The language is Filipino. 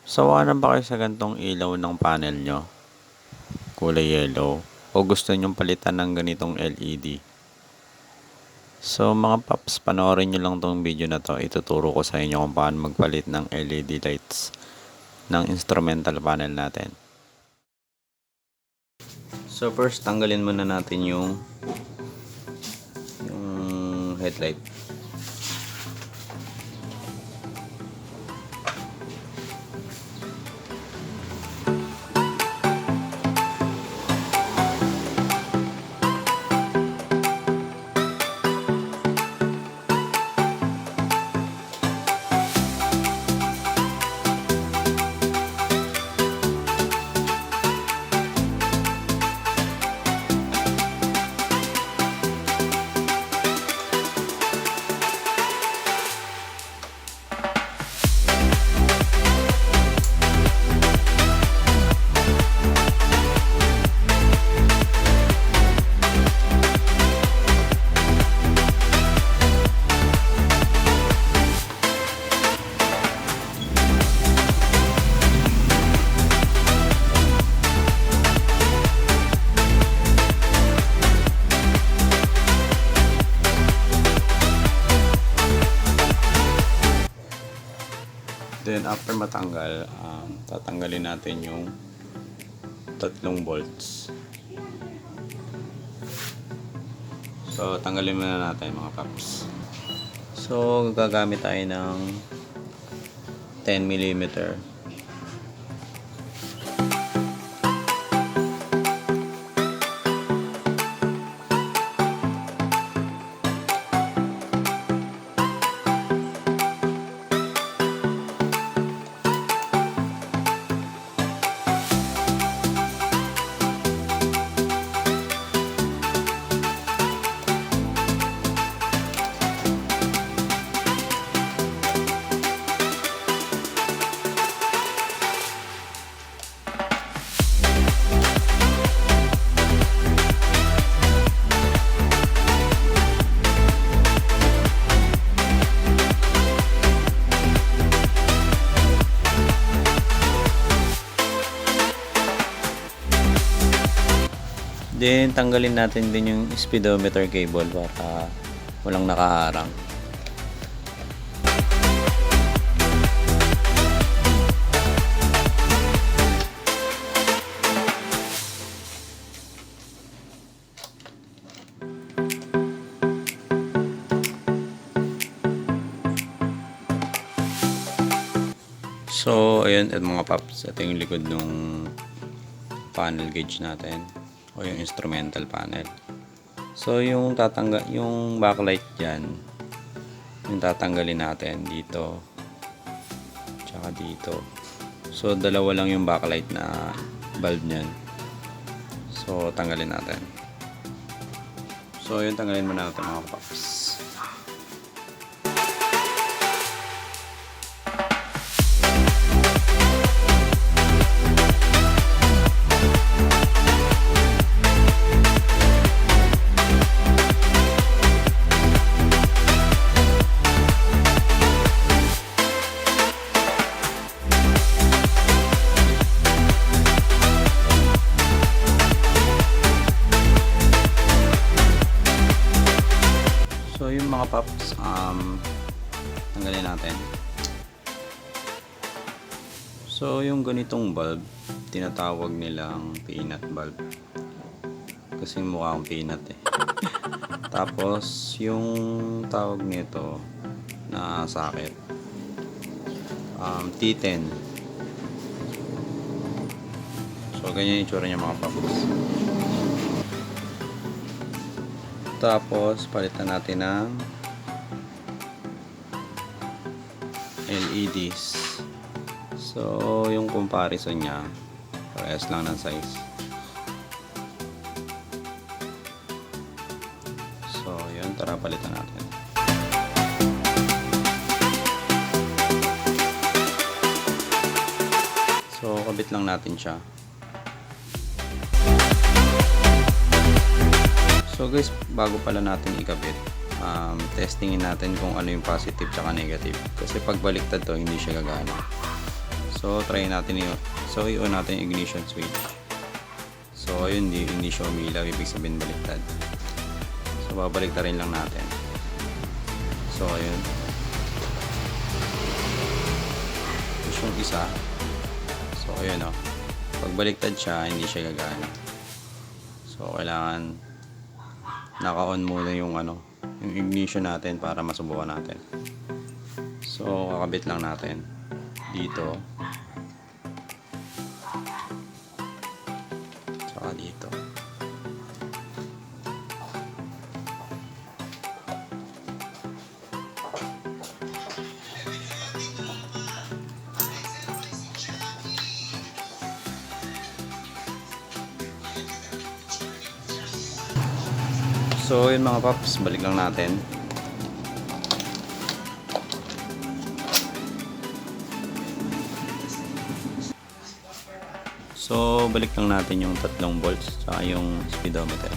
Sawa na ba kayo sa gantong ilaw ng panel nyo? Kulay yellow. O gusto nyong palitan ng ganitong LED? So mga paps, panoorin nyo lang tong video na to. Ituturo ko sa inyo kung paano magpalit ng LED lights ng instrumental panel natin. So first, tanggalin muna natin yung headlight. Then after matanggal, tatanggalin natin yung 3 bolts. So tanggalin muna natin mga paps. So gagamit tayo ng 10mm. Then tanggalin natin din yung speedometer cable para walang nakaharang. So ayun at mga paps, ito yung likod ng panel gauge natin o yung instrumental panel. So yung backlight diyan, yung tatanggalin natin dito tsaka dito. So dalawa lang yung backlight na bulb niyan. So tanggalin natin. So yun, tanggalin muna natin mga paps. So yung mga paps, tanggalin natin. So yung ganitong bulb, tinatawag nilang peanut bulb. Kasi mukha akong peanut eh. Tapos yung tawag nito na socket, T10. So ganyan yung itsura niya mga paps. Tapos palitan natin ng LEDs. So yung comparison niya, parehas lang ng size. So yun, tara palitan natin. So kabit lang natin siya. So guys, bago pala natin ikabit, testingin natin kung ano yung positive tsaka negative. Kasi pag baliktad to, hindi siya gagana. So, try natin yun. So, i-on natin yung ignition switch. So, ayun, hindi siya umilaw. Ibig sabihin baliktad. So, babaliktarin lang natin. So, ayun. Push yung isa. So, ayun o. Pag baliktad siya, hindi siya gagana. So, kailangan naka-on muna yung ignition natin para masubukan natin. So, kakabit lang natin dito. Saka dito. So, yun mga paps, balik lang natin. So, balik lang natin yung 3 volts tsaka yung speedometer.